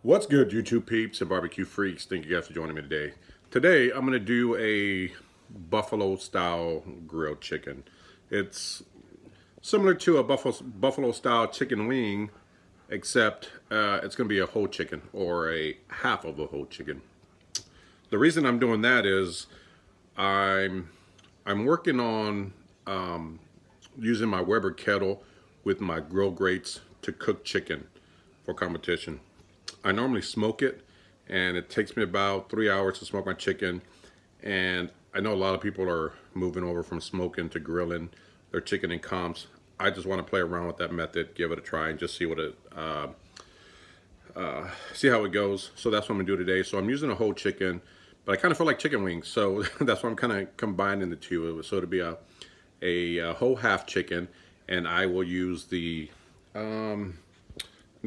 What's good, YouTube peeps and barbecue freaks? Thank you guys for joining me today. Today, I'm going to do a buffalo-style grilled chicken. It's similar to a buffalo-style chicken wing, except it's going to be a whole chicken or a half of a whole chicken. The reason I'm doing that is I'm working on using my Weber Kettle with my Grill Grates to cook chicken for competition. I normally smoke it, and it takes me about 3 hours to smoke my chicken. And I know a lot of people are moving over from smoking to grilling their chicken in comps. I just want to play around with that method, give it a try, and just see what it see how it goes. So that's what I'm gonna do today. So I'm using a whole chicken, but I kind of feel like chicken wings, so that's why I'm kind of combining the two. So it'll be a whole half chicken, and I will use the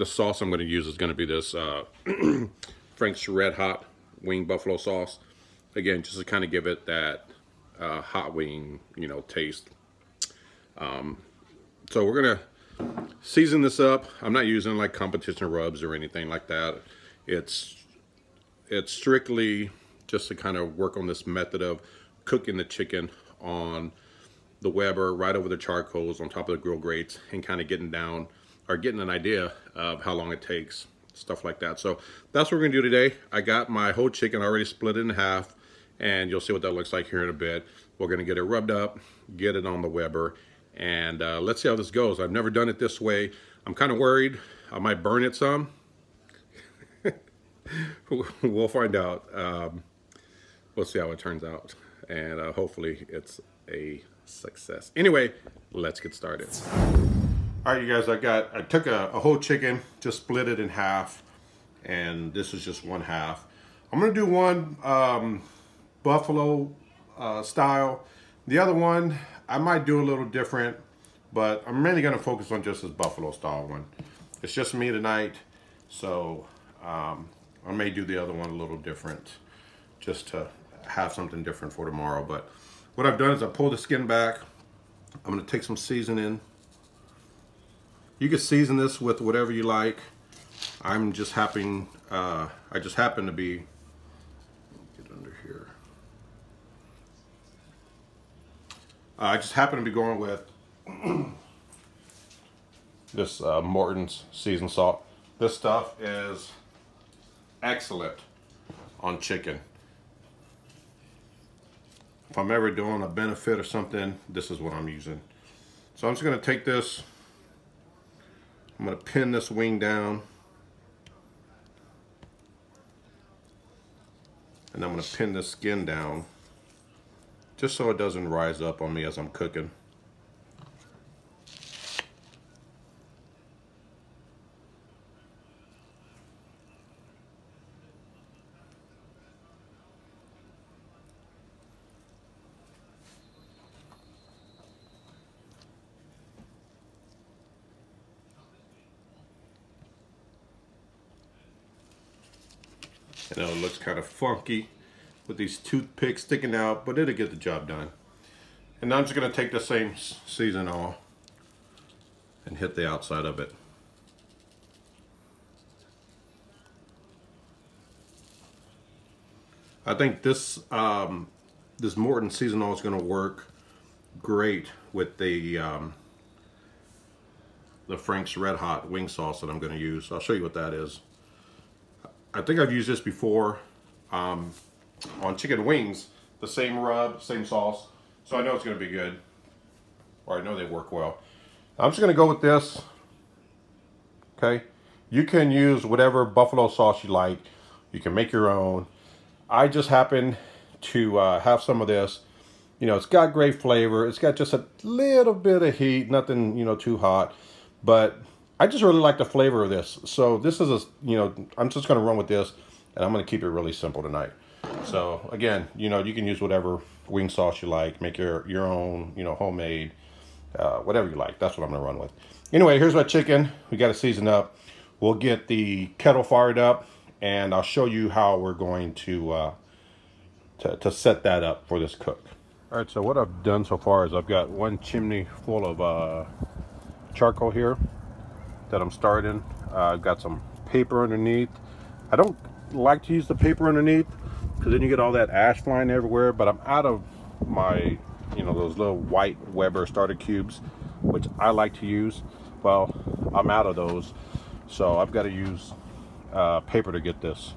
sauce I'm going to use is going to be this Frank's Red Hot Wing Buffalo sauce. Again, just to kind of give it that hot wing, taste. So we're going to season this up. I'm not using like competition rubs or anything like that. It's strictly just to kind of work on this method of cooking the chicken on the Weber right over the charcoals on top of the Grill Grates and kind of getting down or getting an idea of how long it takes, stuff like that. So that's what we're gonna do today. I got my whole chicken already split in half, and you'll see what that looks like here in a bit. We're gonna get it rubbed up, get it on the Weber, and let's see how this goes. I've never done it this way. I'm kind of worried I might burn it some. We'll find out. We'll see how it turns out, and hopefully it's a success. Anyway, let's get started. All right, you guys, I took a whole chicken, just split it in half, and this is just one half. I'm gonna do one buffalo style. The other one, I might do a little different, but I'm mainly gonna focus on just this buffalo style one. It's just me tonight, so I may do the other one a little different, just to have something different for tomorrow. But what I've done is I pulled the skin back. I'm gonna take some seasoning. You can season this with whatever you like. I'm just happen to be, get under here. I just happen to be going with this Morton's seasoned salt. This stuff is excellent on chicken. If I'm ever doing a benefit or something, this is what I'm using. So I'm just gonna take this, I'm going to pin this wing down, and I'm going to pin this skin down just so it doesn't rise up on me as I'm cooking. I know it looks kind of funky with these toothpicks sticking out, but it'll get the job done. And now I'm just going to take the same seasoning and hit the outside of it. I think this this Morton seasoning is going to work great with the Frank's Red Hot wing sauce that I'm going to use. I'll show you what that is. I think I've used this before on chicken wings, the same rub, same sauce, so I know it's going to be good, or I know they work well. I'm just going to go with this, okay? You can use whatever buffalo sauce you like. You can make your own. I just happen to have some of this. It's got great flavor. It's got just a little bit of heat, nothing, too hot, but I just really like the flavor of this. So this is I'm just going to run with this, and I'm going to keep it really simple tonight. So again, you can use whatever wing sauce you like, make your own, homemade, whatever you like. That's what I'm going to run with. Anyway, here's my chicken. We got to season up. We'll get the kettle fired up, and I'll show you how we're going to set that up for this cook. All right, so what I've done so far is I've got one chimney full of charcoal here that I'm starting. I've got some paper underneath I don't like to use the paper underneath because then you get all that ash flying everywhere, but I'm out of my, you know, those little white Weber starter cubes, which I like to use. Well, I'm out of those, so I've got to use paper to get this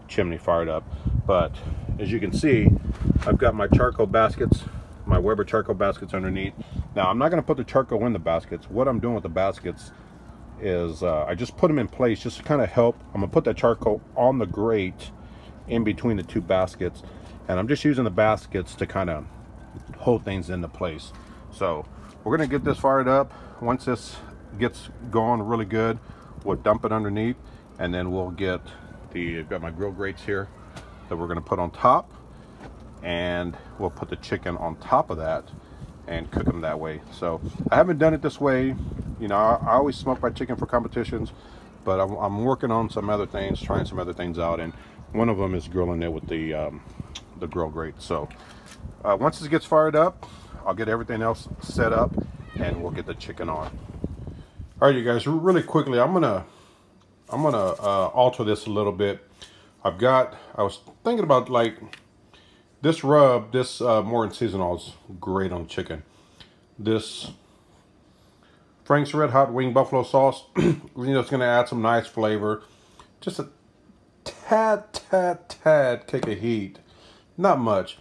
chimney fired up. But as you can see, I've got my charcoal baskets, my Weber charcoal baskets underneath. Now I'm not going to put the charcoal in the baskets. What I'm doing with the baskets is I just put them in place just to kind of help. I'm going to put that charcoal on the grate in between the two baskets, and I'm just using the baskets to kind of hold things into place. So we're going to get this fired up. Once this gets going really good, we'll dump it underneath, and then we'll get I've got my grill grates here that we're going to put on top, and we'll put the chicken on top of that and cook them that way. So I haven't done it this way. You know, I always smoke my chicken for competitions, but I'm working on some other things, trying some other things out, and one of them is grilling it with the grill grate. So once this gets fired up, I'll get everything else set up and we'll get the chicken on. All right, you guys, really quickly, I'm gonna alter this a little bit. I was thinking about, like, this rub, this Morton Seasonal is great on chicken. This Frank's Red Hot Wing Buffalo Sauce, you know, it's gonna add some nice flavor. Just a tad kick of heat, not much.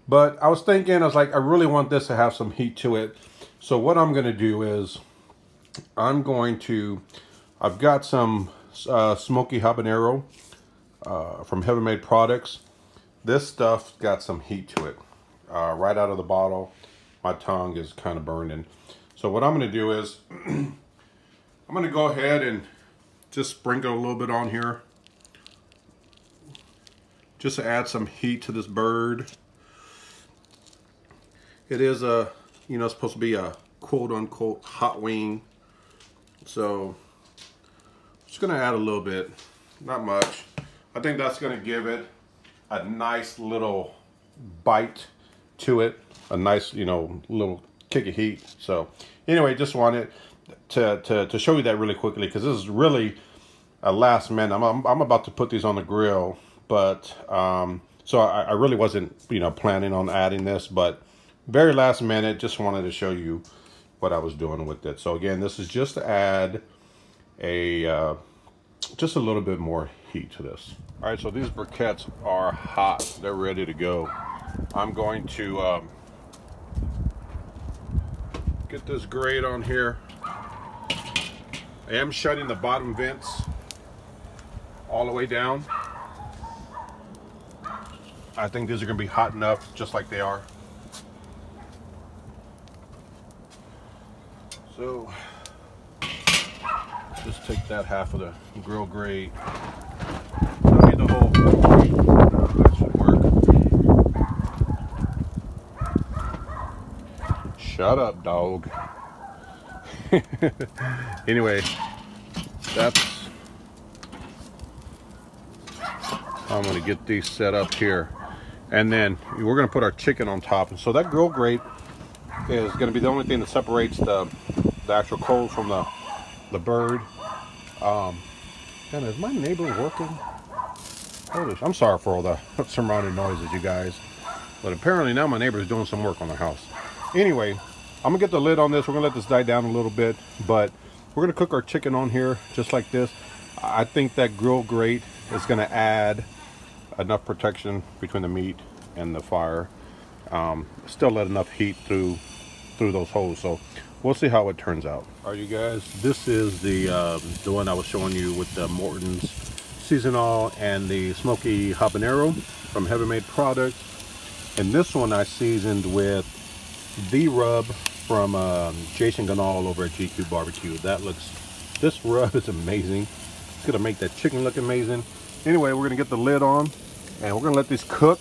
But I was thinking, I was like, I really want this to have some heat to it. So what I'm gonna do is, I've got some smoky habanero from Heaven Made Products. This stuff got some heat to it right out of the bottle. My tongue is kind of burning. So what I'm going to do is I'm going to go ahead and just sprinkle a little bit on here just to add some heat to this bird. It is you know, supposed to be a quote unquote hot wing. So I'm just going to add a little bit, not much. I think that's going to give it a nice little bite to it, a nice, you know, little kick of heat. So anyway, just wanted to show you that really quickly, because this is really a last minute. I'm about to put these on the grill, but so I really wasn't, you know, planning on adding this, but very last minute, just wanted to show you what I was doing with it. So again, this is just to add just a little bit more heat to this. All right, so these briquettes are hot. They're ready to go. I'm going to get this grate on here. I am shutting the bottom vents all the way down. I think these are going to be hot enough, just like they are. So just take that half of the grill grate. Don't need the whole. That should work. Shut up, dog. Anyway, I'm going to get these set up here, and then we're going to put our chicken on top. And so that grill grate is going to be the only thing that separates the actual coals from the bird. And is my neighbor working? I'm sorry for all the surrounding noises, you guys, but apparently now my neighbor is doing some work on the house. Anyway, I'm gonna get the lid on this. We're gonna let this die down a little bit, but we're gonna cook our chicken on here just like this. I think that grill grate is gonna add enough protection between the meat and the fire. Still let enough heat through those holes. So we'll see how it turns out. All right, you guys, this is the one I was showing you with the Morton's Seasonal and the Smoky Habanero from Heaven Made Products. And this one I seasoned with the rub from Jason Ganal over at GQ Barbecue. This rub is amazing. It's gonna make that chicken look amazing. Anyway, we're gonna get the lid on and we're gonna let these cook.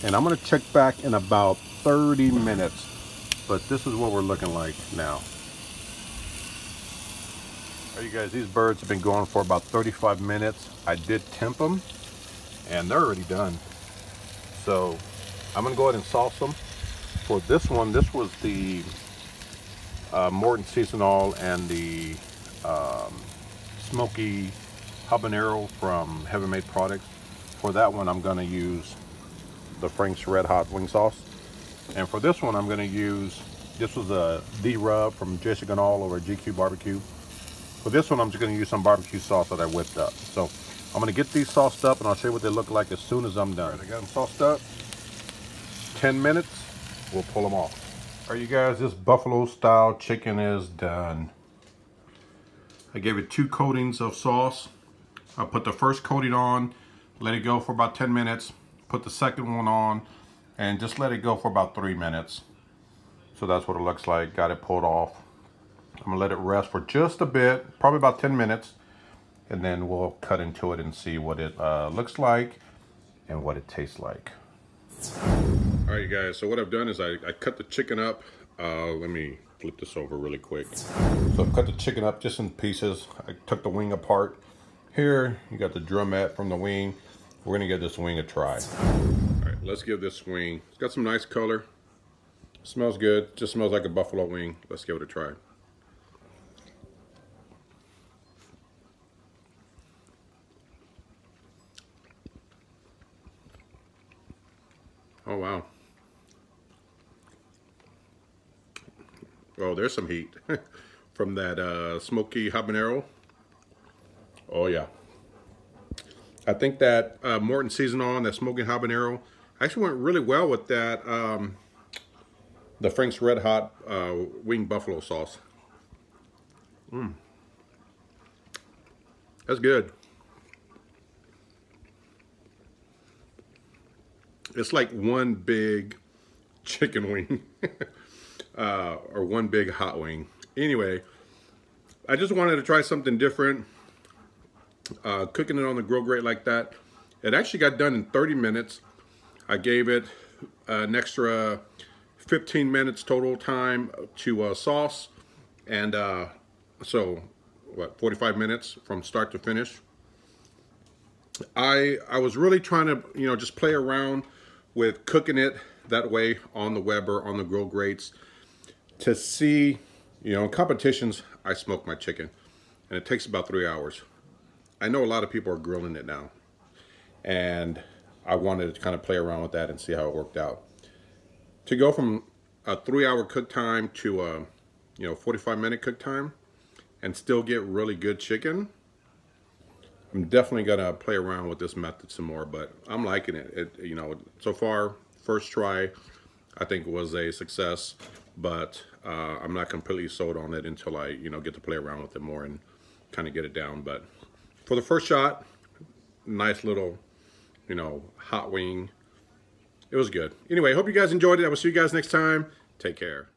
And I'm gonna check back in about 30 minutes. But this is what we're looking like now. All right, you guys, these birds have been going for about 35 minutes. I did temp them, and they're already done. So I'm gonna go ahead and sauce them. For this one, this was the Morton Seasonal and the Smoky habanero from Heaven Made Products. For that one, I'm gonna use the Frank's Red Hot wing sauce. And for this one, I'm gonna use, this was a D-Rub from Jason Ganal over at GQ Barbecue. For this one, I'm just gonna use some barbecue sauce that I whipped up. So I'm gonna get these sauced up and I'll show you what they look like as soon as I'm done. I got them sauced up. 10 minutes, we'll pull them off. All right, you guys, this buffalo style chicken is done. I gave it 2 coatings of sauce. I put the first coating on, let it go for about 10 minutes, put the second one on, and just let it go for about 3 minutes. So that's what it looks like. Got it pulled off. I'm gonna let it rest for just a bit, probably about 10 minutes, and then we'll cut into it and see what it looks like and what it tastes like. All right, you guys, so what I've done is I cut the chicken up. Let me flip this over really quick. So I've cut the chicken up just in pieces. I took the wing apart. Here, you got the drumette from the wing. We're gonna give this wing a try. All right, let's give this wing, it's got some nice color. Smells good, just smells like a buffalo wing. Let's give it a try. Oh, wow. Oh, there's some heat from that smoky habanero. Oh, yeah. I think that Morton Season-On, that smoky habanero, actually went really well with that, the Frank's Red Hot wing buffalo sauce. That's good. It's like one big chicken wing or one big hot wing. Anyway, I just wanted to try something different. Cooking it on the grill grate like that. It actually got done in 30 minutes. I gave it an extra 15 minutes total time to sauce. And so, what, 45 minutes from start to finish. I was really trying to, you know, just play around with cooking it that way on the Weber, on the grill grates, to see, you know, in competitions, I smoke my chicken, and it takes about 3 hours. I know a lot of people are grilling it now, and I wanted to kind of play around with that and see how it worked out. To go from a 3-hour cook time to a, you know, 45-minute cook time, and still get really good chicken, I'm definitely gonna play around with this method some more, but I'm liking it. You know, so far, first try, I think was a success, but I'm not completely sold on it until I, you know, get to play around with it more and kind of get it down. But for the first shot, nice little, you know, hot wing. It was good. Anyway, hope you guys enjoyed it. I will see you guys next time. Take care.